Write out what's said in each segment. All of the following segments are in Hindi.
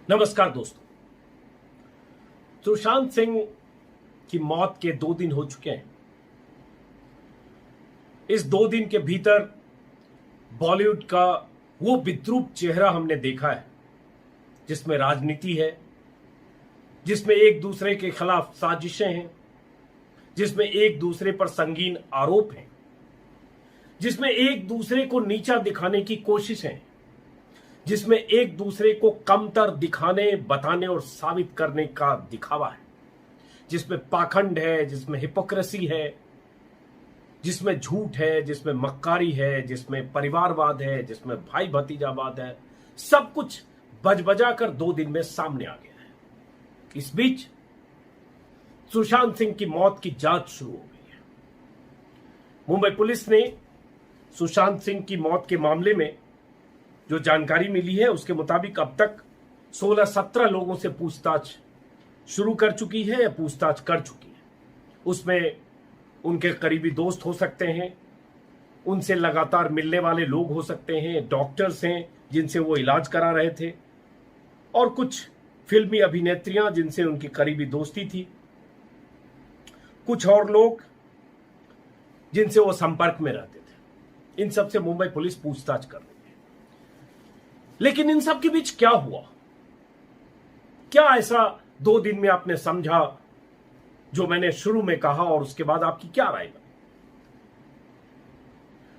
नमस्कार दोस्तों। सुशांत सिंह की मौत के 2 दिन हो चुके हैं। इस 2 दिन के भीतर बॉलीवुड का वो विद्रूप चेहरा हमने देखा है जिसमें राजनीति है, जिसमें एक दूसरे के खिलाफ साजिशें हैं, जिसमें एक दूसरे पर संगीन आरोप हैं, जिसमें एक दूसरे को नीचा दिखाने की कोशिश है, जिसमें एक दूसरे को कमतर दिखाने, बताने और साबित करने का दिखावा है, जिसमें पाखंड है, जिसमें हिपोक्रेसी है, जिसमें झूठ है, जिसमें मक्कारी है, जिसमें परिवारवाद है, जिसमें भाई भतीजावाद है। सब कुछ बजबजा कर 2 दिन में सामने आ गया है। इस बीच सुशांत सिंह की मौत की जांच शुरू हो गई है। मुंबई पुलिस ने सुशांत सिंह की मौत के मामले में जो जानकारी मिली है उसके मुताबिक अब तक 16-17 लोगों से पूछताछ शुरू कर चुकी है या पूछताछ कर चुकी है। उसमें उनके करीबी दोस्त हो सकते हैं, उनसे लगातार मिलने वाले लोग हो सकते हैं, डॉक्टर्स हैं जिनसे वो इलाज करा रहे थे, और कुछ फिल्मी अभिनेत्रियां जिनसे उनकी करीबी दोस्ती थी, कुछ और लोग जिनसे वो संपर्क में रहते थे। इन सब से मुंबई पुलिस पूछताछ कर रही है। लेकिन इन सब के बीच क्या हुआ? क्या ऐसा 2 दिन में आपने समझा जो मैंने शुरू में कहा, और उसके बाद आपकी क्या राय बनी?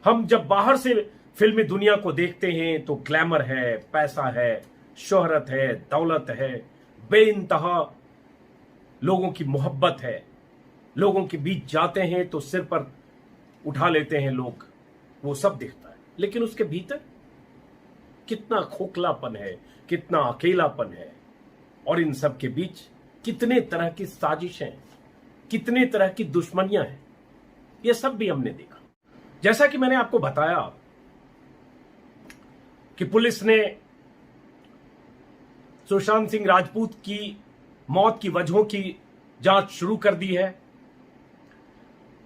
हम जब बाहर से फिल्मी दुनिया को देखते हैं तो ग्लैमर है, पैसा है, शोहरत है, दौलत है, बेइंतहा लोगों की मोहब्बत है। लोगों के बीच जाते हैं तो सिर पर उठा लेते हैं लोग, वो सब दिखता है। लेकिन उसके भीतर कितना खोखलापन है, कितना अकेलापन है, और इन सब के बीच कितने तरह की साजिशें, कितने तरह की दुश्मनियां हैं, यह सब भी हमने देखा। जैसा कि मैंने आपको बताया कि पुलिस ने सुशांत सिंह राजपूत की मौत की वजहों की जांच शुरू कर दी है।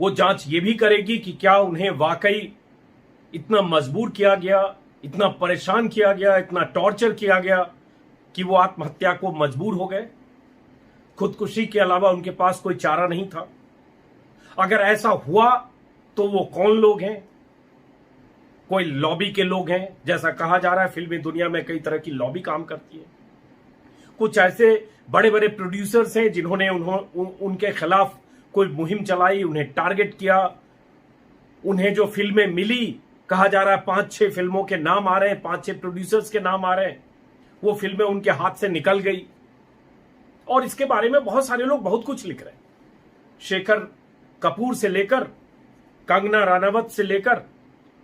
वो जांच ये भी करेगी कि क्या उन्हें वाकई इतना मजबूर किया गया, इतना परेशान किया गया, इतना टॉर्चर किया गया कि वो आत्महत्या को मजबूर हो गए। खुदकुशी के अलावा उनके पास कोई चारा नहीं था। अगर ऐसा हुआ तो वो कौन लोग हैं? कोई लॉबी के लोग हैं, जैसा कहा जा रहा है। फिल्मी दुनिया में कई तरह की लॉबी काम करती है। कुछ ऐसे बड़े बड़े प्रोड्यूसर्स हैं जिन्होंने उनके खिलाफ कोई मुहिम चलाई, उन्हें टारगेट किया। उन्हें जो फिल्में मिली, कहा जा रहा है 5-6 फिल्मों के नाम आ रहे हैं, 5-6 प्रोड्यूसर्स के नाम आ रहे हैं, वो फिल्में उनके हाथ से निकल गई। और इसके बारे में बहुत सारे लोग बहुत कुछ लिख रहे हैं। शेखर कपूर से लेकर, कंगना रनावत से लेकर,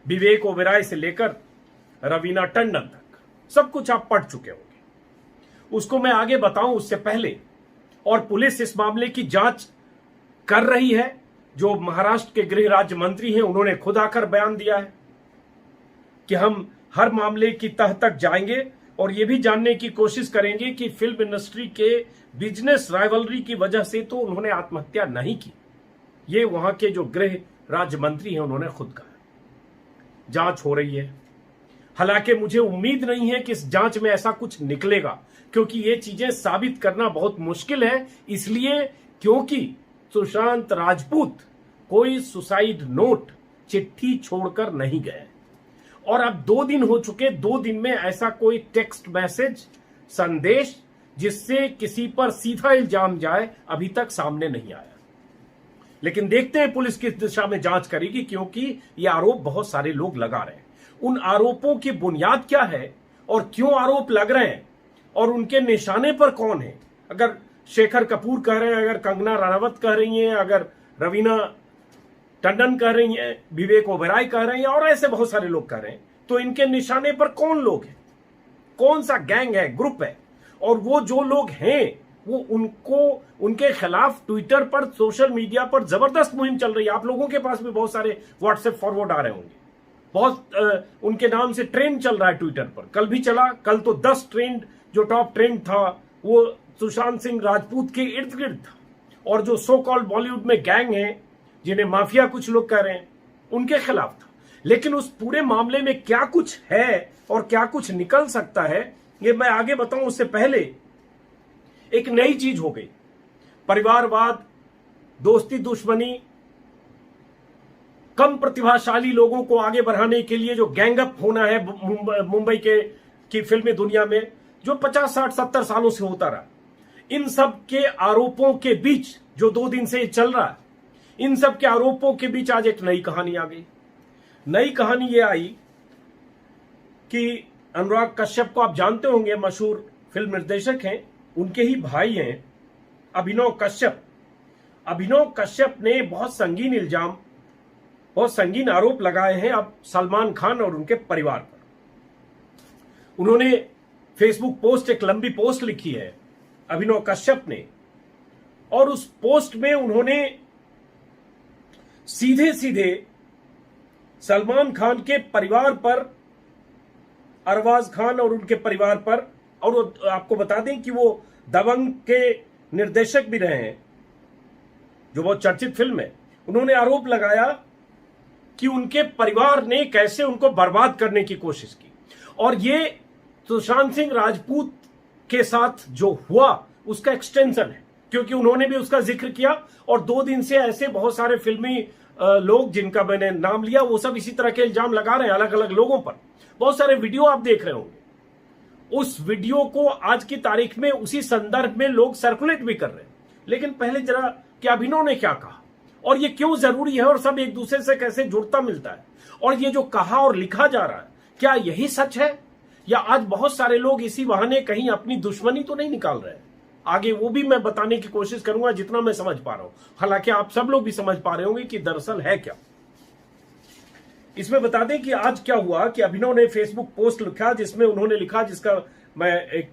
विवेक ओबेरॉय से लेकर रवीना टंडन तक सब कुछ आप पढ़ चुके होंगे। उसको मैं आगे बताऊं उससे पहले, और पुलिस इस मामले की जांच कर रही है। जो महाराष्ट्र के गृह राज्य मंत्री हैं, उन्होंने खुद आकर बयान दिया है कि हम हर मामले की तह तक जाएंगे और यह भी जानने की कोशिश करेंगे कि फिल्म इंडस्ट्री के बिजनेस राइवलरी की वजह से तो उन्होंने आत्महत्या नहीं की। ये वहां के जो गृह राज्य मंत्री हैं उन्होंने खुद कहा। जांच हो रही है। हालांकि मुझे उम्मीद नहीं है कि इस जांच में ऐसा कुछ निकलेगा, क्योंकि ये चीजें साबित करना बहुत मुश्किल है। इसलिए क्योंकि सुशांत राजपूत कोई सुसाइड नोट, चिट्ठी छोड़कर नहीं गए, और अब 2 दिन हो चुके। 2 दिन में ऐसा कोई टेक्स्ट मैसेज, संदेश जिससे किसी पर सीधा इल्जाम जाए, अभी तक सामने नहीं आया। लेकिन देखते हैं पुलिस किस दिशा में जांच करेगी, क्योंकि ये आरोप बहुत सारे लोग लगा रहे हैं। उन आरोपों की बुनियाद क्या है और क्यों आरोप लग रहे हैं, और उनके निशाने पर कौन है? अगर शेखर कपूर कह रहे हैं, अगर कंगना रनावत कह रही हैं, अगर रवीना टंडन कह रही हैं, विवेक ओबेरॉय कह रहे हैं, और ऐसे बहुत सारे लोग कह रहे हैं, तो इनके निशाने पर कौन लोग हैं? कौन सा गैंग है, ग्रुप है? और वो जो लोग हैं वो उनके खिलाफ ट्विटर पर, सोशल मीडिया पर जबरदस्त मुहिम चल रही है। आप लोगों के पास भी बहुत सारे व्हाट्सएप फॉरवर्ड आ रहे होंगे। बहुत उनके नाम से ट्रेंड चल रहा है ट्विटर पर। कल भी चला। कल तो 10 ट्रेंड, जो टॉप ट्रेंड था वो सुशांत सिंह राजपूत के इर्द गिर्द था। और जो सो कॉल्ड बॉलीवुड में गैंग है, जिन्हें माफिया कुछ लोग कह रहे हैं, उनके खिलाफ था। लेकिन उस पूरे मामले में क्या कुछ है और क्या कुछ निकल सकता है, ये मैं आगे बताऊं उससे पहले एक नई चीज हो गई। परिवारवाद, दोस्ती दुश्मनी, कम प्रतिभाशाली लोगों को आगे बढ़ाने के लिए जो गैंगअप होना है मुंबई की फिल्मी दुनिया में, जो 50, 60, 70 सालों से होता रहा, इन सब के आरोपों के बीच जो 2 दिन से चल रहा है, इन सब के आरोपों के बीच आज एक नई कहानी आ गई। नई कहानी ये आई कि अनुराग कश्यप को आप जानते होंगे, मशहूर फिल्म निर्देशक हैं, उनके ही भाई हैं अभिनव कश्यप। अभिनव कश्यप ने बहुत संगीन आरोप लगाए हैं अब सलमान खान और उनके परिवार पर। उन्होंने फेसबुक पोस्ट, एक लंबी पोस्ट लिखी है अभिनव कश्यप ने, और उस पोस्ट में उन्होंने सीधे सीधे सलमान खान के परिवार पर, अरबाज खान और उनके परिवार पर, और आपको बता दें कि वो दबंग के निर्देशक भी रहे हैं, जो बहुत चर्चित फिल्म है। उन्होंने आरोप लगाया कि उनके परिवार ने कैसे उनको बर्बाद करने की कोशिश की, और ये सुशांत सिंह राजपूत के साथ जो हुआ उसका एक्सटेंशन है, क्योंकि उन्होंने भी उसका जिक्र किया। और 2 दिन से ऐसे बहुत सारे फिल्मी लोग जिनका मैंने नाम लिया, वो सब इसी तरह के इल्जाम लगा रहे हैं अलग अलग लोगों पर। बहुत सारे वीडियो आप देख रहे होंगे, उस वीडियो को आज की तारीख में उसी संदर्भ में लोग सर्कुलेट भी कर रहे हैं। लेकिन पहले जरा कि अभिनव ने क्या कहा और ये क्यों जरूरी है, और सब एक दूसरे से कैसे जुड़ता मिलता है, और ये जो कहा और लिखा जा रहा है, क्या यही सच है, या आज बहुत सारे लोग इसी बहाने कहीं अपनी दुश्मनी तो नहीं निकाल रहे हैं। आगे वो भी मैं बताने की कोशिश करूंगा जितना मैं समझ पा रहा हूं, हालांकि आप सब लोग भी समझ पा रहे होंगे कि दरअसल है क्या। इसमें बता दें कि आज क्या हुआ कि अभिनव ने फेसबुक पोस्ट लिखा, जिसमें उन्होंने लिखा, जिसका मैं एक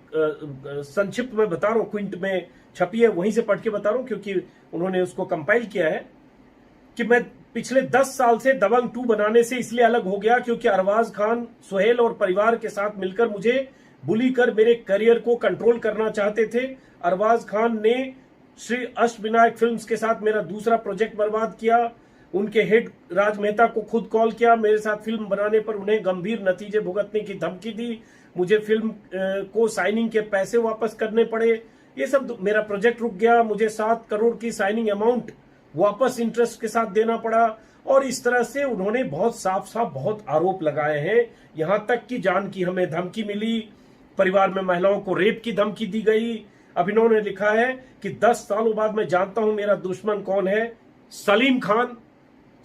संक्षिप्त में बता रहा हूं, क्विंट में छपी है, वहीं से पढ़ के बता रहा हूं क्योंकि उन्होंने उसको कंपाइल किया है, कि मैं पिछले 10 साल से दबंग 2 बनाने से इसलिए अलग हो गया क्योंकि अरबाज खान, सुहेल और परिवार के साथ मिलकर मुझे बुली कर मेरे करियर को कंट्रोल करना चाहते थे। अरबाज खान ने श्री अष्टविनायक फिल्म्स के साथ मेरा दूसरा प्रोजेक्ट बर्बाद किया। उनके हेड राज मेहता को खुद कॉल किया, मेरे साथ फिल्म बनाने पर उन्हें गंभीर नतीजे भुगतने की धमकी दी। मुझे फिल्म को साइनिंग के पैसे वापस करने पड़े। ये सब, मेरा प्रोजेक्ट रुक गया, मुझे 7 करोड़ की साइनिंग अमाउंट वापस इंटरेस्ट के साथ देना पड़ा। और इस तरह से उन्होंने बहुत साफ साफ बहुत आरोप लगाए हैं, यहां तक कि जान की हमें धमकी मिली, परिवार में महिलाओं को रेप की धमकी दी गई। अभिनव ने लिखा है कि 10 सालों बाद मैं जानता हूं मेरा दुश्मन कौन है। सलीम खान,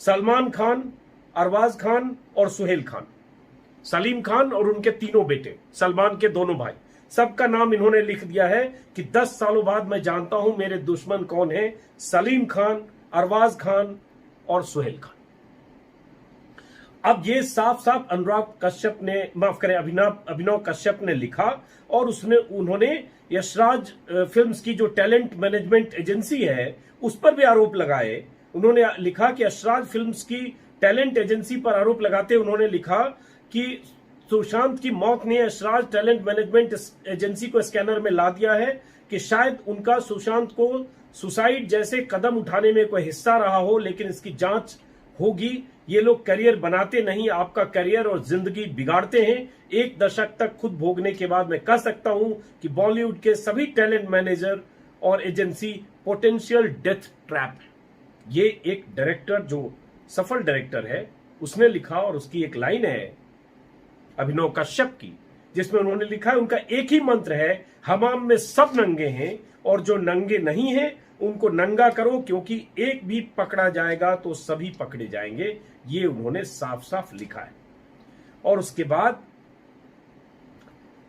सलमान खान, अरबाज खान और सुहेल खान। सलीम खान और उनके 3 बेटे, सलमान के 2 भाई, सबका नाम इन्होंने लिख दिया है कि 10 सालों बाद मैं जानता हूं मेरे दुश्मन कौन है, सलीम खान, अरबाज खान और सुहेल खान। अब ये साफ साफ अनुराग कश्यप ने, माफ करें, अभिनव कश्यप ने लिखा, और उन्होंने यशराज फिल्म्स की जो टैलेंट मैनेजमेंट एजेंसी है उस पर भी आरोप लगाए। उन्होंने लिखा कि यशराज फिल्म्स की टैलेंट एजेंसी पर आरोप लगाते उन्होंने लिखा कि सुशांत की मौत ने यशराज टैलेंट मैनेजमेंट एजेंसी को स्कैनर में ला दिया है, कि शायद उनका सुशांत को सुसाइड जैसे कदम उठाने में कोई हिस्सा रहा हो, लेकिन इसकी जांच होगी। ये लोग करियर बनाते नहीं, आपका करियर और जिंदगी बिगाड़ते हैं। 1 दशक तक खुद भोगने के बाद मैं कह सकता हूं कि बॉलीवुड के सभी टैलेंट मैनेजर और एजेंसी पोटेंशियल डेथ ट्रैप है। ये एक डायरेक्टर, जो सफल डायरेक्टर है, उसने लिखा, और उसकी एक लाइन है अभिनव कश्यप की, जिसमें उन्होंने लिखा है, उनका एक ही मंत्र है, हमाम में सब नंगे हैं और जो नंगे नहीं हैं उनको नंगा करो, क्योंकि एक भी पकड़ा जाएगा तो सभी पकड़े जाएंगे। ये उन्होंने साफ साफ लिखा है। और उसके बाद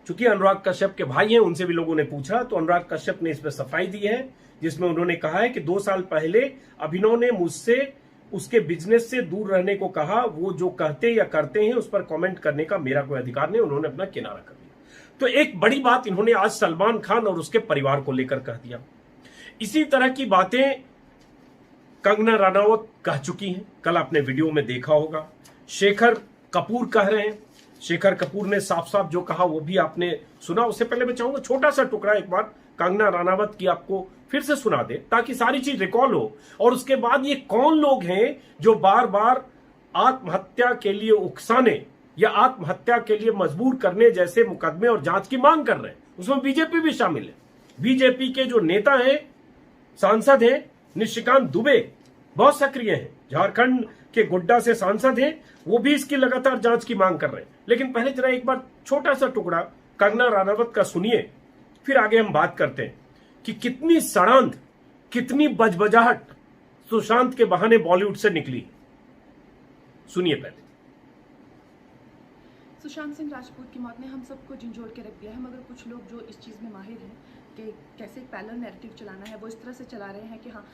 चूंकि अनुराग कश्यप के भाई हैं, उनसे भी लोगों ने पूछा, तो अनुराग कश्यप ने इस पर सफाई दी है, जिसमें उन्होंने कहा है कि 2 साल पहले अभिनव ने मुझसे उसके बिजनेस से दूर रहने को कहा। वो जो कहते या करते हैं उस पर कमेंट करने का मेरा कोई अधिकार नहीं। उन्होंने अपना किनारा कर दिया। तो एक बड़ी बात इन्होंने आज सलमान खान और उसके परिवार को लेकर कह दिया। इसी तरह की बातें कंगना रनावत कह चुकी हैं, कल आपने वीडियो में देखा होगा। शेखर कपूर कह रहे हैं, शेखर कपूर ने साफ साफ जो कहा वो भी आपने सुना। उससे पहले मैं चाहूंगा छोटा सा टुकड़ा एक बार कंगना रनावत की आपको फिर से सुना दे, ताकि सारी चीज रिकॉल हो। और उसके बाद ये कौन लोग हैं जो बार बार आत्महत्या के लिए उकसाने या आत्महत्या के लिए मजबूर करने जैसे मुकदमे और जांच की मांग कर रहे हैं। उसमें बीजेपी भी शामिल है। बीजेपी के जो नेता हैं, सांसद हैं, निशिकांत दुबे बहुत सक्रिय हैं, झारखंड के गोड्डा से सांसद हैं, वो भी इसकी लगातार जांच की मांग कर रहे हैं। लेकिन पहले जरा एक बार छोटा सा टुकड़ा कंगना रनावत का सुनिए, फिर आगे हम बात करते हैं कि कितनी सड़ांध, कितनी बजबजाहट सुशांत के बहाने बॉलीवुड से निकली। सुनिए पहले। सुशांत सिंह राजपूत की मौत ने हम सबको झंझोड़ के रख दिया है, मगर कुछ लोग जो इस चीज़ में माहिर हैं कि कैसे एक पैरेलल नैरेटिव चलाना है, वो इस तरह से चला रहे हैं कि हाँ,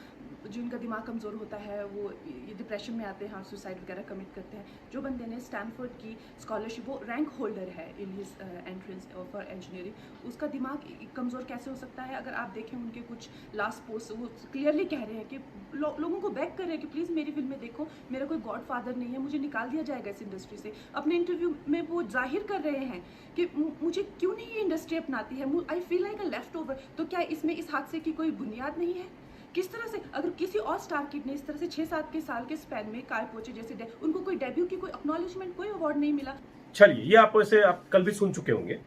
जिनका दिमाग कमज़ोर होता है वो ये डिप्रेशन में आते हैं, हाँ सुसाइड वगैरह कमिट करते हैं। जो बंदे ने स्टैनफोर्ड की स्कॉलरशिप, वो रैंक होल्डर है in his entrance for engineering, उसका दिमाग कमज़ोर कैसे हो सकता है? अगर आप देखें उनके कुछ लास्ट पोस्ट, वो क्लियरली कह रहे हैं कि लोगों को बैक कर रहे हैं कि प्लीज़ मेरी फिल्में देखो, मेरा कोई गॉड फादर नहीं है, मुझे निकाल दिया जाएगा इस इंडस्ट्री से। अपने इंटरव्यू में वो जाहिर कर रहे हैं कि मुझे क्यों नहीं ये इंडस्ट्री अपनाती है, I feel like a left over. तो क्या इसमें इस हादसे की कोई बुनियाद नहीं है? किस तरह से अगर किसी और स्टार किड ने इस तरह से 6-7 के साल के स्पैन में काय पोचे जैसे उनको कोई डेब्यू की कोई एक्नॉलेजमेंट, कोई अवार्ड नहीं मिला। चलिए, ये आप वैसे आप कल भी सुन चुके होंगे।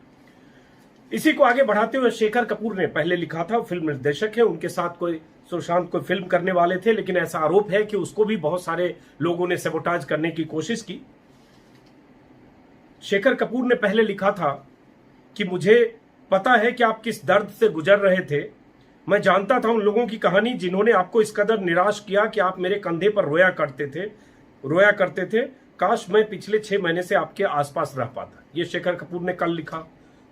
इसी को आगे बढ़ाते हुए शेखर कपूर ने पहले लिखा था, फिल्म निर्देशक है, उनके साथ कोई सुशांत को फिल्म करने वाले थे, लेकिन ऐसा आरोप है कि उसको भी बहुत सारे लोगों ने सबोटाज करने की कोशिश की। शेखर कपूर ने पहले लिखा था कि मुझे पता है कि आप किस दर्द से गुजर रहे थे, मैं जानता था उन लोगों की कहानी जिन्होंने आपको इस कदर निराश किया कि आप मेरे कंधे पर रोया करते थे। काश मैं पिछले 6 महीने से आपके आसपास रह पाता। ये शेखर कपूर ने कल लिखा।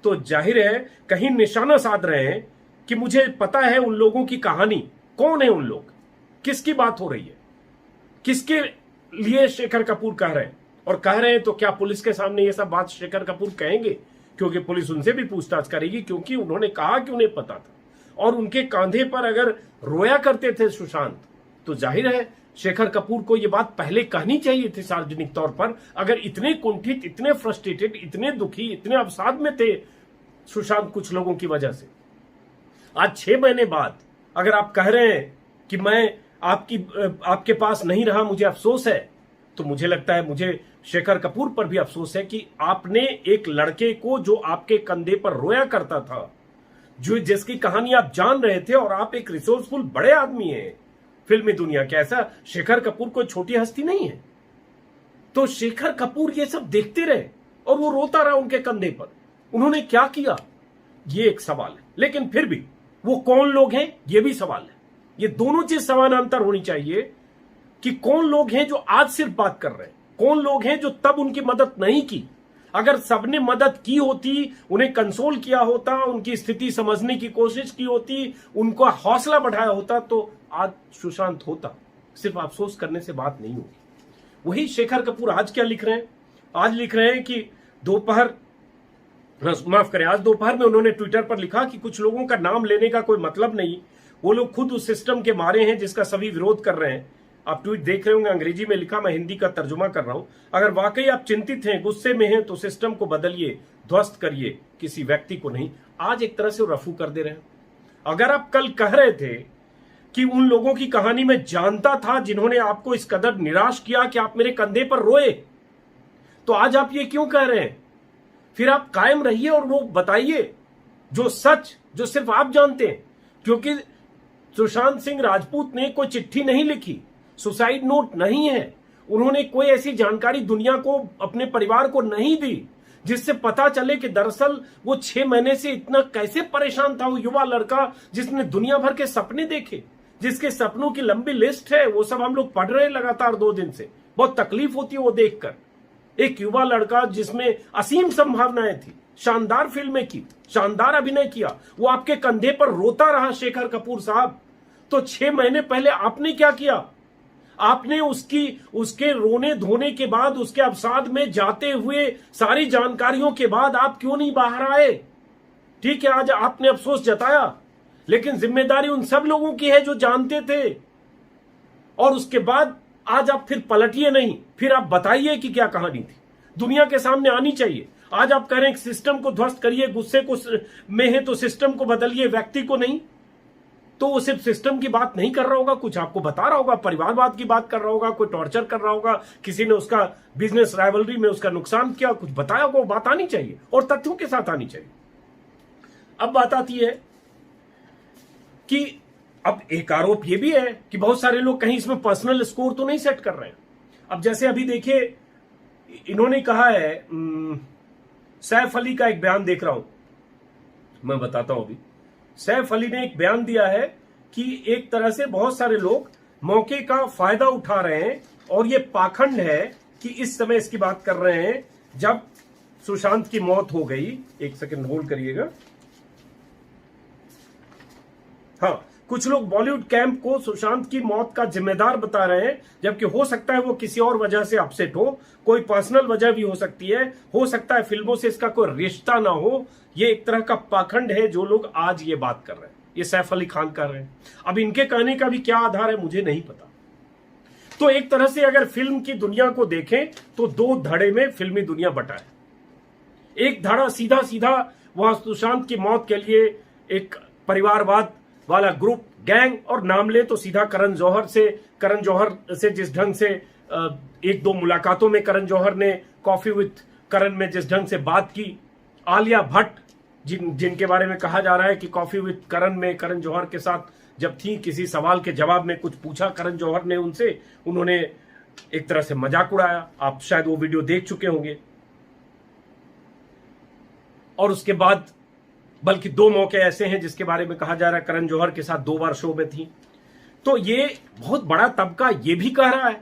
तो जाहिर है कहीं निशाना साध रहे हैं कि मुझे पता है उन लोगों की कहानी। कौन है उन लोग, किसकी बात हो रही है, किसके लिए शेखर कपूर कह रहे हैं? और कह रहे हैं तो क्या पुलिस के सामने ये सब बात शेखर कपूर कहेंगे? क्योंकि पुलिस उनसे भी पूछताछ करेगी, क्योंकि उन्होंने कहा कि उन्हें पता था। और उनके कांधे पर अगर रोया करते थे सुशांत, तो जाहिर है शेखर कपूर को यह बात पहले कहनी चाहिए थी सार्वजनिक तौर पर। अगर इतने कुंठित, इतने फ्रस्ट्रेटेड, इतने दुखी, इतने अवसाद में थे सुशांत कुछ लोगों की वजह से, आज 6 महीने बाद अगर आप कह रहे हैं कि मैं आपके पास नहीं रहा, मुझे अफसोस है, तो मुझे लगता है, मुझे शेखर कपूर पर भी अफसोस है कि आपने एक लड़के को जो आपके कंधे पर रोया करता था, जो जिसकी कहानी आप जान रहे थे, और आप एक रिसोर्सफुल बड़े आदमी हैं फिल्मी दुनिया के, ऐसा शेखर कपूर कोई छोटी हस्ती नहीं है। तो शेखर कपूर ये सब देखते रहे और वो रोता रहा उनके कंधे पर। उन्होंने क्या किया, ये एक सवाल है। लेकिन फिर भी वो कौन लोग हैं, ये भी सवाल है। ये दोनों चीज समानांतर होनी चाहिए कि कौन लोग हैं जो आज सिर्फ बात कर रहे हैं, कौन लोग हैं जो तब उनकी मदद नहीं की। अगर सबने मदद की होती, उन्हें कंसोल किया होता, उनकी स्थिति समझने की कोशिश की होती, उनका हौसला बढ़ाया होता, तो आज सुशांत होता। सिर्फ अफसोस करने से बात नहीं होगी। वही शेखर कपूर आज क्या लिख रहे हैं? आज लिख रहे हैं कि आज दोपहर में उन्होंने ट्विटर पर लिखा कि कुछ लोगों का नाम लेने का कोई मतलब नहीं, वो लोग खुद उस सिस्टम के मारे हैं जिसका सभी विरोध कर रहे हैं। आप ट्वीट देख रहे होंगे, अंग्रेजी में लिखा, मैं हिंदी का तर्जुमा कर रहा हूं। अगर वाकई आप चिंतित हैं, गुस्से में हैं, तो सिस्टम को बदलिए, ध्वस्त करिए, किसी व्यक्ति को नहीं। आज एक तरह से वो रफू कर दे रहे हैं। अगर आप कल कह रहे थे कि उन लोगों की कहानी में जानता था जिन्होंने आपको इस कदर निराश किया कि आप मेरे कंधे पर रोए, तो आज आप ये क्यों कह रहे हैं? फिर आप कायम रहिए और वो बताइए जो सच, जो सिर्फ आप जानते हैं। क्योंकि सुशांत सिंह राजपूत ने कोई चिट्ठी नहीं लिखी, सुसाइड नोट नहीं है, उन्होंने कोई ऐसी जानकारी दुनिया को, अपने परिवार को नहीं दी जिससे पता चले कि दरअसल वो 6 महीने से इतना कैसे परेशान था। वो युवा लड़का जिसने दुनिया भर के सपने देखे, जिसके सपनों की लंबी लिस्ट है, वो सब हम लोग पढ़ रहे हैं लगातार 2 दिन से। बहुत तकलीफ होती है वो देखकर। एक युवा लड़का जिसमें असीम संभावनाएं थी, शानदार फिल्में की, शानदार अभिनय किया, वो आपके कंधे पर रोता रहा शेखर कपूर साहब। तो 6 महीने पहले आपने क्या किया? आपने उसके रोने धोने के बाद, उसके अवसाद में जाते हुए, सारी जानकारियों के बाद आप क्यों नहीं बाहर आए? ठीक है, आज आपने अफसोस जताया, लेकिन जिम्मेदारी उन सब लोगों की है जो जानते थे। और उसके बाद आज आप फिर पलटिए नहीं, फिर आप बताइए कि क्या कहानी थी, दुनिया के सामने आनी चाहिए। आज आप कह रहे हैं सिस्टम को ध्वस्त करिए, गुस्से को में है तो सिस्टम को बदलिए, व्यक्ति को नहीं। तो वो सिर्फ सिस्टम की बात नहीं कर रहा होगा, कुछ आपको बता रहा होगा, परिवारवाद की बात कर रहा होगा, कोई टॉर्चर कर रहा होगा, किसी ने उसका बिजनेस राइवलरी में उसका नुकसान किया, कुछ बताया होगा, वो बात आनी चाहिए और तथ्यों के साथ आनी चाहिए। अब बात आती है कि अब एक आरोप यह भी है कि बहुत सारे लोग कहीं इसमें पर्सनल स्कोर तो नहीं सेट कर रहे हैं। अब जैसे अभी देखिए, इन्होंने कहा है, सैफ अली का एक बयान देख रहा हूं, मैं बताता हूं। अभी सैफ अली ने एक बयान दिया है कि एक तरह से बहुत सारे लोग मौके का फायदा उठा रहे हैं और ये पाखंड है कि इस समय इसकी बात कर रहे हैं जब सुशांत की मौत हो गई। एक सेकंड होल्ड करिएगा। हाँ, कुछ लोग बॉलीवुड कैंप को सुशांत की मौत का जिम्मेदार बता रहे हैं, जबकि हो सकता है वो किसी और वजह से अपसेट हो, कोई पर्सनल वजह भी हो सकती है, हो सकता है फिल्मों से इसका कोई रिश्ता ना हो। ये एक तरह का पाखंड है जो लोग आज ये बात कर रहे हैं, ये सैफ अली खान कर रहे हैं। अब इनके कहने का भी क्या आधार है मुझे नहीं पता। तो एक तरह से अगर फिल्म की दुनिया को देखें तो दो धड़े में फिल्मी दुनिया बटा है। एक धड़ा सीधा सीधा वहां सुशांत की मौत के लिए एक परिवारवाद वाला ग्रुप, गैंग, और नाम ले तो सीधा करण जौहर से जिस ढंग से एक दो मुलाकातों में करण जौहर ने कॉफी विथ करण में जिस ढंग से बात की, आलिया भट्ट जिनके बारे में कहा जा रहा है कि कॉफी विथ करण में करण जौहर के साथ जब थी, किसी सवाल के जवाब में कुछ पूछा करण जौहर ने उनसे, उन्होंने एक तरह से मजाक उड़ाया। आप शायद वो वीडियो देख चुके होंगे। और उसके बाद बल्कि दो मौके ऐसे हैं जिसके बारे में कहा जा रहा है करण जौहर के साथ 2 बार शो में थी। तो ये बहुत बड़ा तबका ये भी कह रहा है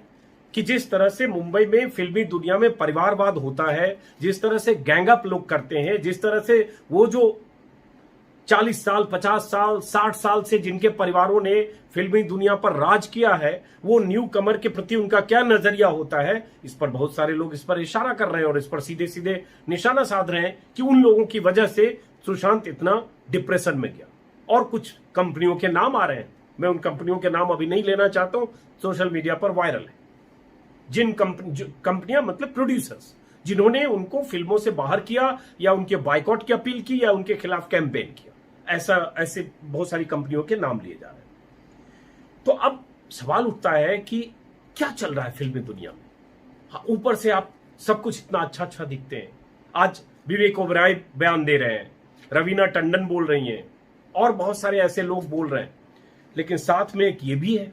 कि जिस तरह से मुंबई में फिल्मी दुनिया में परिवारवाद होता है, जिस तरह से गैंगअप लोग करते हैं, जिस तरह से वो जो 40 साल, 50 साल, 60 साल से जिनके परिवारों ने फिल्मी दुनिया पर राज किया है, वो न्यू कमर के प्रति उनका क्या नजरिया होता है, इस पर बहुत सारे लोग इस पर इशारा कर रहे हैं और इस पर सीधे सीधे निशाना साध रहे हैं कि उन लोगों की वजह से सुशांत इतना डिप्रेशन में गया। और कुछ कंपनियों के नाम आ रहे हैं, मैं उन कंपनियों के नाम अभी नहीं लेना चाहता हूं, सोशल मीडिया पर वायरल है। जिन कंपनियां मतलब प्रोड्यूसर्स जिन्होंने उनको फिल्मों से बाहर किया या उनके बाइकआउट की अपील की या उनके खिलाफ कैंपेन किया, ऐसे बहुत सारी कंपनियों के नाम लिए जा रहे हैं। तो अब सवाल उठता है कि क्या चल रहा है फिल्मी दुनिया में। हाँ, ऊपर से आप सब कुछ इतना अच्छा दिखते हैं। आज विवेक ओबराय बयान दे रहे हैं, रवीना टंडन बोल रही हैं और बहुत सारे ऐसे लोग बोल रहे हैं, लेकिन साथ में एक ये भी है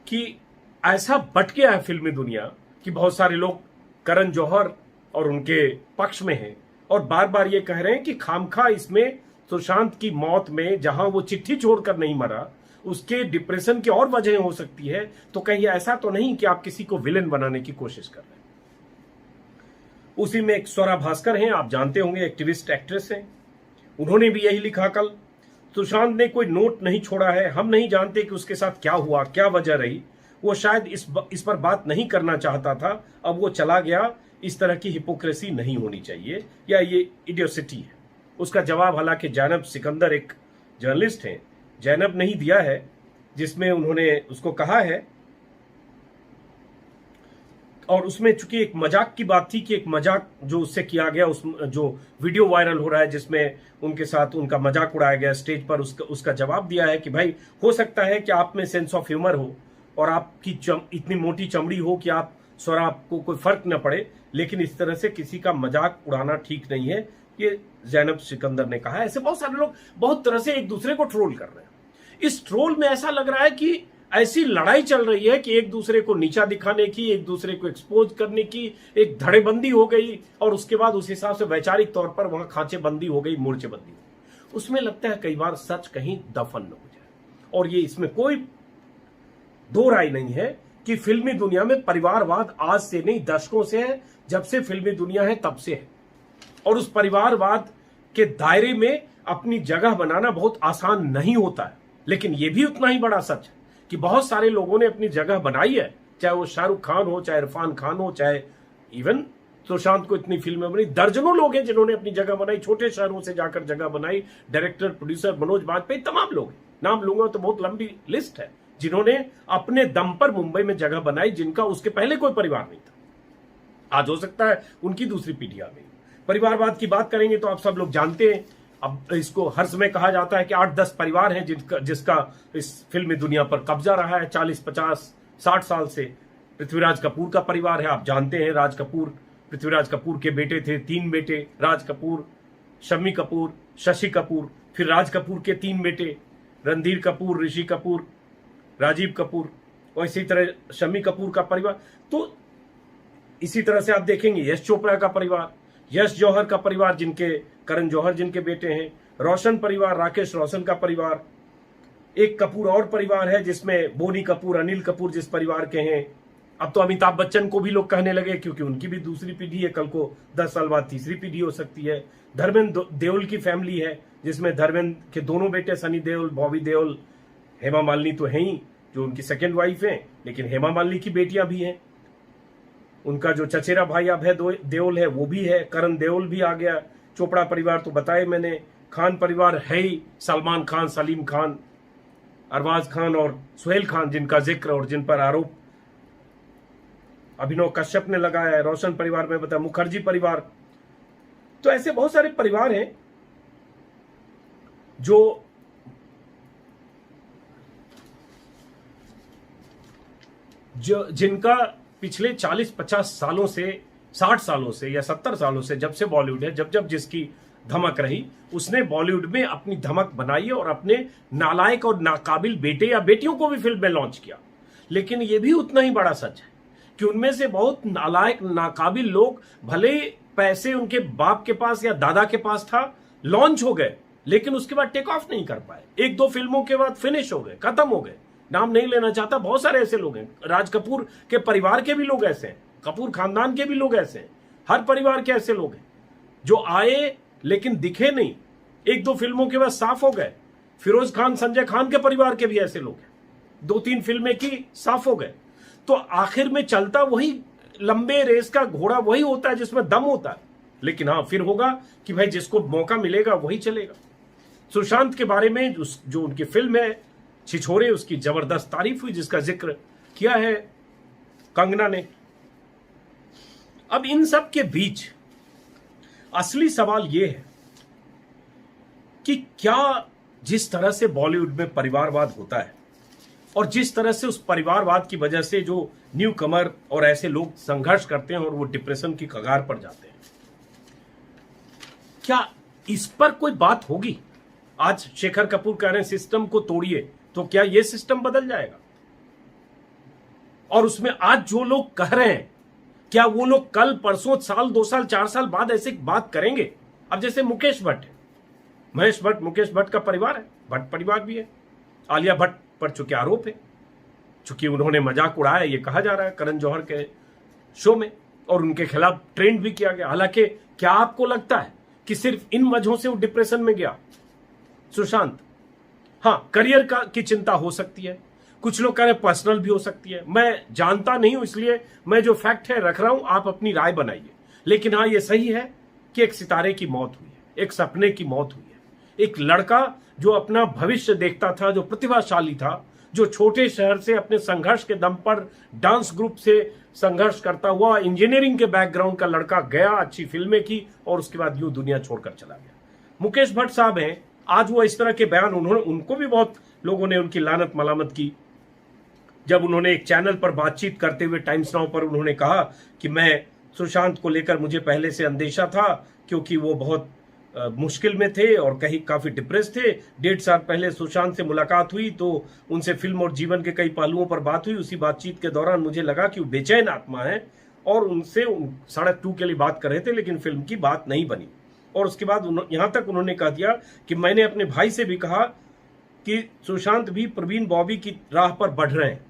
कि ऐसा बट गया है फिल्मी दुनिया कि बहुत सारे लोग करण जौहर और उनके पक्ष में हैं और बार बार ये कह रहे हैं कि खामखा इसमें सुशांत की मौत में जहां वो चिट्ठी छोड़कर नहीं मरा, उसके डिप्रेशन की और वजह हो सकती है। तो कहीं ऐसा तो नहीं कि आप किसी को विलेन बनाने की कोशिश कर रहे हैं। उसी में एक स्वरा भास्कर हैं, आप जानते होंगे, एक्टिविस्ट एक्ट्रेस हैं। उन्होंने भी यही लिखा कल, सुशांत ने कोई नोट नहीं छोड़ा है, हम नहीं जानते कि उसके साथ क्या हुआ, क्या वजह रही, वो शायद इस पर बात नहीं करना चाहता था, अब वो चला गया। इस तरह की हिपोक्रेसी नहीं होनी चाहिए या ये इडियोसिटी है। उसका जवाब हालांकि जैनब सिकंदर एक जर्नलिस्ट हैं, जैनब नहीं दिया है, जिसमें उन्होंने उसको कहा है और उसमें चूंकि एक मजाक की बात थी कि एक मजाक जो उससे किया गया, उस जो वीडियो वायरल हो रहा है जिसमें उनके साथ उनका मजाक उड़ाया गया स्टेज पर, उसका जवाब दिया है कि भाई हो सकता है कि आप में सेंस ऑफ ह्यूमर हो और आपकी इतनी मोटी चमड़ी हो कि आप स्वरा आपको कोई फर्क न पड़े, लेकिन इस तरह से किसी का मजाक उड़ाना ठीक नहीं है, ये जैनब सिकंदर ने कहा है। ऐसे बहुत सारे लोग बहुत तरह से एक दूसरे को ट्रोल कर रहे हैं। इस ट्रोल में ऐसा लग रहा है कि ऐसी लड़ाई चल रही है कि एक दूसरे को नीचा दिखाने की, एक दूसरे को एक्सपोज करने की एक धड़ेबंदी हो गई और उसके बाद उस हिसाब से वैचारिक तौर पर वहां खांचेबंदी हो गई, मोर्चेबंदी हो गई। उसमें लगता है कई बार सच कहीं दफन न हो जाए। और ये इसमें कोई दो राय नहीं है कि फिल्मी दुनिया में परिवारवाद आज से नहीं दशकों से है, जब से फिल्मी दुनिया है तब से है। और उस परिवारवाद के दायरे में अपनी जगह बनाना बहुत आसान नहीं होता है, लेकिन यह भी उतना ही बड़ा सच है कि बहुत सारे लोगों ने अपनी जगह बनाई है, चाहे वो शाहरुख खान हो, चाहे इरफान खान हो, चाहे इवन सुशांत को इतनी फिल्में बनी, दर्जनों लोग हैं जिन्होंने अपनी जगह बनाई, छोटे शहरों से जाकर जगह बनाई, डायरेक्टर, प्रोड्यूसर, मनोज बाजपेयी, तमाम लोग हैं। नाम लूंगा तो बहुत लंबी लिस्ट है जिन्होंने अपने दम पर मुंबई में जगह बनाई, जिनका उसके पहले कोई परिवार नहीं था। आज हो सकता है उनकी दूसरी पीढ़ी आ गई। परिवारवाद की बात करेंगे तो आप सब लोग जानते हैं अब इसको हर समय कहा जाता है कि 8-10 परिवार हैं जिसका इस फिल्मी दुनिया पर कब्जा रहा है 40, 50, 60 साल से। पृथ्वीराज कपूर का परिवार है, आप जानते हैं। राज कपूर, पृथ्वीराज कपूर के बेटे थे, 3 बेटे, राज कपूर, शम्मी कपूर, शशि कपूर, फिर राज कपूर के 3 बेटे, रणधीर कपूर, ऋषि कपूर, राजीव कपूर, और इसी तरह शम्मी कपूर का परिवार। तो इसी तरह से आप देखेंगे यश चोपड़ा का परिवार, यश जौहर का परिवार, जिनके करण जौहर जिनके बेटे हैं, रोशन परिवार, राकेश रोशन का परिवार, एक कपूर और परिवार है जिसमें बोनी कपूर, अनिल कपूर जिस परिवार के हैं। अब तो अमिताभ बच्चन को भी लोग कहने लगे, क्योंकि उनकी भी दूसरी पीढ़ी है, कल को 10 साल बाद तीसरी पीढ़ी हो सकती है। धर्मेंद्र देओल की फैमिली है, जिसमें धर्मेंद्र के दोनों बेटे सनी देओल, बॉबी देओल, हेमा मालिनी तो है ही, जो उनकी सेकेंड वाइफ है, लेकिन हेमा मालिनी की बेटियां भी हैं। उनका जो चचेरा भाई अभय देओल है वो भी है, करण देओल भी आ गया। चोपड़ा परिवार तो बताए मैंने, खान परिवार है ही, सलमान खान, सलीम खान, अरबाज खान और सुहेल खान, जिनका जिक्र और जिन पर आरोप अभिनव कश्यप ने लगाया है। रोशन परिवार में बताया, मुखर्जी परिवार। तो ऐसे बहुत सारे परिवार हैं जो जिनका पिछले 40-50 सालों से, 60 सालों से या 70 सालों से, जब से बॉलीवुड है, जब जिसकी धमक रही, उसने बॉलीवुड में अपनी धमक बनाई है और अपने नालायक और नाकाबिल बेटे या बेटियों को भी फिल्म में लॉन्च किया। लेकिन यह भी उतना ही बड़ा सच है कि उनमें से बहुत नालायक, नाकाबिल लोग, भले पैसे उनके बाप के पास या दादा के पास था, लॉन्च हो गए, लेकिन उसके बाद टेक ऑफ नहीं कर पाए। 1-2 फिल्मों के बाद फिनिश हो गए, खत्म हो गए। नाम नहीं लेना चाहता, बहुत सारे ऐसे लोग हैं। राज कपूर के परिवार के भी लोग ऐसे हैं, कपूर खानदान के भी लोग ऐसे हैं, हर परिवार के ऐसे लोग हैं जो आए लेकिन दिखे नहीं, 1-2 फिल्मों के बाद साफ हो गए। फिरोज खान, संजय खान के परिवार के भी ऐसे लोग हैं, 2-3 फिल्में की, साफ हो गए। तो आखिर में चलता वही लंबे रेस का घोड़ा वही होता है जिसमें दम होता है। लेकिन हाँ, फिर होगा कि भाई जिसको मौका मिलेगा वही चलेगा। सुशांत के बारे में जो उनकी फिल्म है छिछोरे, उसकी जबरदस्त तारीफ हुई, जिसका जिक्र किया है कंगना ने। अब इन सब के बीच असली सवाल यह है कि क्या जिस तरह से बॉलीवुड में परिवारवाद होता है और जिस तरह से उस परिवारवाद की वजह से जो न्यू कमर और ऐसे लोग संघर्ष करते हैं और वो डिप्रेशन की कगार पर जाते हैं, क्या इस पर कोई बात होगी? आज शेखर कपूर कह रहे हैं सिस्टम को तोड़िए, तो क्या यह सिस्टम बदल जाएगा? और उसमें आज जो लोग कह रहे हैं, क्या वो लोग कल, परसों, साल, 2 साल, 4 साल बाद ऐसी बात करेंगे? अब जैसे मुकेश भट्ट है, महेश भट्ट, मुकेश भट्ट का परिवार है, भट्ट परिवार भी है। आलिया भट्ट पर चूंकि आरोप है, चूंकि उन्होंने मजाक उड़ाया, ये कहा जा रहा है करण जौहर के शो में, और उनके खिलाफ ट्रेंड भी किया गया। हालांकि क्या आपको लगता है कि सिर्फ इन वजहों से वो डिप्रेशन में गया सुशांत? हाँ, करियर की चिंता हो सकती है, कुछ लोग कह रहे हैं पर्सनल भी हो सकती है। मैं जानता नहीं हूं, इसलिए मैं जो फैक्ट है रख रहा हूं, आप अपनी राय बनाइए। लेकिन हाँ, ये सही है कि एक सितारे की मौत हुई है, एक सपने की मौत हुई है। एक लड़का जो अपना भविष्य देखता था, जो प्रतिभाशाली था, जो छोटे शहर से अपने संघर्ष के दम पर डांस ग्रुप से संघर्ष करता हुआ इंजीनियरिंग के बैकग्राउंड का लड़का गया, अच्छी फिल्में की और उसके बाद यूं दुनिया छोड़कर चला गया। मुकेश भट्ट साहब हैं, आज वो इस तरह के बयान, उनको भी बहुत लोगों ने उनकी लानत मलामत की। जब उन्होंने एक चैनल पर बातचीत करते हुए टाइम्स नाउ पर उन्होंने कहा कि मैं सुशांत को लेकर, मुझे पहले से अंदेशा था क्योंकि वो बहुत मुश्किल में थे और कहीं काफी डिप्रेस थे। 1.5 साल पहले सुशांत से मुलाकात हुई तो उनसे फिल्म और जीवन के कई पहलुओं पर बात हुई। उसी बातचीत के दौरान मुझे लगा कि वो बेचैन आत्मा है और उनसे सड़क 2 के लिए बात कर रहे थे, लेकिन फिल्म की बात नहीं बनी। और उसके बाद यहां तक उन्होंने कह दिया कि मैंने अपने भाई से भी कहा कि सुशांत भी प्रवीण बॉबी की राह पर बढ़ रहे हैं,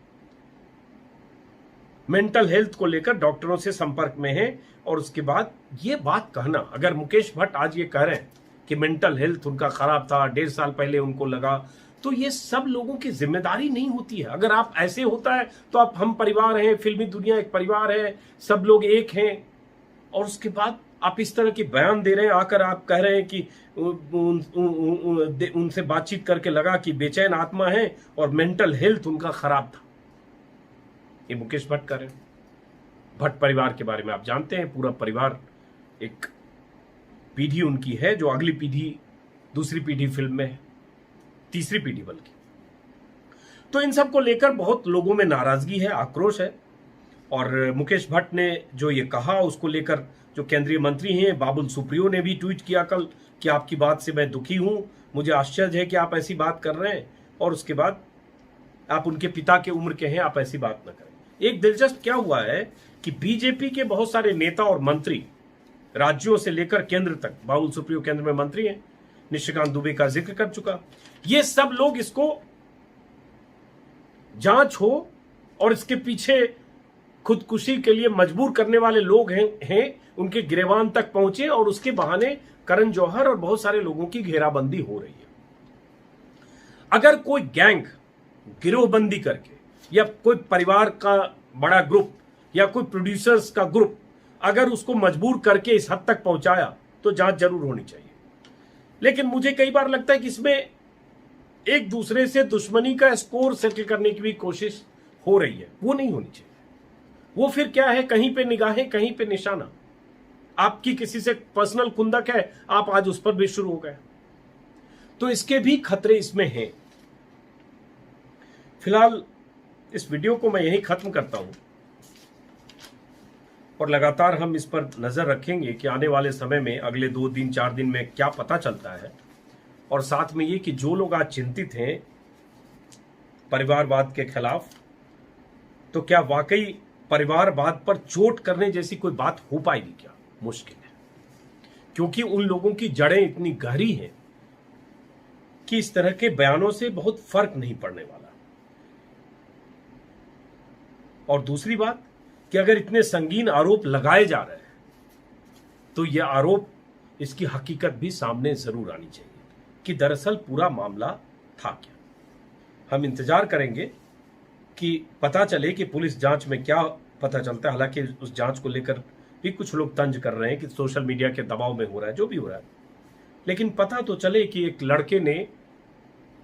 मेंटल हेल्थ को लेकर डॉक्टरों से संपर्क में है। और उसके बाद ये बात कहना, अगर मुकेश भट्ट आज ये कह रहे हैं कि मेंटल हेल्थ उनका खराब था, 1.5 साल पहले उनको लगा, तो ये सब लोगों की जिम्मेदारी नहीं होती है। अगर आप ऐसे होता है तो आप, हम परिवार हैं, फिल्मी दुनिया एक परिवार है, सब लोग एक हैं, और उसके बाद आप इस तरह के बयान दे रहे हैं, आकर आप कह रहे हैं कि उनसे बातचीत करके लगा कि बेचैन आत्मा है और मेंटल हेल्थ उनका खराब था। ये मुकेश भट्ट कर रहे हैं। भट्ट परिवार के बारे में आप जानते हैं, पूरा परिवार, एक पीढ़ी उनकी है जो अगली पीढ़ी दूसरी पीढ़ी फिल्म में है, तीसरी पीढ़ी बल्कि। तो इन सब को लेकर बहुत लोगों में नाराजगी है, आक्रोश है। और मुकेश भट्ट ने जो ये कहा उसको लेकर जो केंद्रीय मंत्री हैं बाबुल सुप्रियो ने भी ट्वीट किया कल कि आपकी बात से मैं दुखी हूं, मुझे आश्चर्य है कि आप ऐसी बात कर रहे हैं, और उसके बाद आप उनके पिता के उम्र के हैं, आप ऐसी बात न करें। एक दिलचस्प क्या हुआ है कि बीजेपी के बहुत सारे नेता और मंत्री राज्यों से लेकर केंद्र तक, बाबुल सुप्रियो केंद्र में मंत्री हैं, निशिकांत दुबे का जिक्र कर चुका, ये सब लोग इसको जांच हो और इसके पीछे खुदकुशी के लिए मजबूर करने वाले लोग हैं उनके गिरेबान तक पहुंचे, और उसके बहाने करण जौहर और बहुत सारे लोगों की घेराबंदी हो रही है। अगर कोई गैंग गिरोहबंदी करके, या कोई परिवार का बड़ा ग्रुप, या कोई प्रोड्यूसर्स का ग्रुप अगर उसको मजबूर करके इस हद तक पहुंचाया तो जांच जरूर होनी चाहिए। लेकिन मुझे कई बार लगता है कि इसमें एक दूसरे से दुश्मनी का स्कोर सेटल करने की भी कोशिश हो रही है, वो नहीं होनी चाहिए। वो फिर क्या है, कहीं पे निगाहें कहीं पे निशाना। आपकी किसी से पर्सनल खुंदक है, आप आज उस पर भी शुरू हो गए, तो इसके भी खतरे इसमें हैं। फिलहाल इस वीडियो को मैं यहीं खत्म करता हूं, और लगातार हम इस पर नजर रखेंगे कि आने वाले समय में अगले 2 दिन 4 दिन में क्या पता चलता है। और साथ में ये कि जो लोग आज चिंतित हैं परिवारवाद के खिलाफ, तो क्या वाकई परिवारवाद पर चोट करने जैसी कोई बात हो पाएगी क्या? मुश्किल है, क्योंकि उन लोगों की जड़ें इतनी गहरी हैं कि इस तरह के बयानों से बहुत फर्क नहीं पड़ने वाला। और दूसरी बात कि अगर इतने संगीन आरोप लगाए जा रहे हैं तो यह आरोप, इसकी हकीकत भी सामने जरूर आनी चाहिए कि दरअसल पूरा मामला था क्या। हम इंतजार करेंगे कि पता चले कि पुलिस जांच में क्या पता चलता है। हालांकि उस जांच को लेकर भी कुछ लोग तंज कर रहे हैं कि सोशल मीडिया के दबाव में हो रहा है, जो भी हो रहा है, लेकिन पता तो चले कि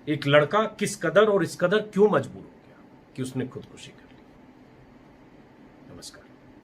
एक लड़का किस कदर और इस कदर क्यों मजबूर हो गया कि उसने खुदकुशी कर ली। नमस्कार।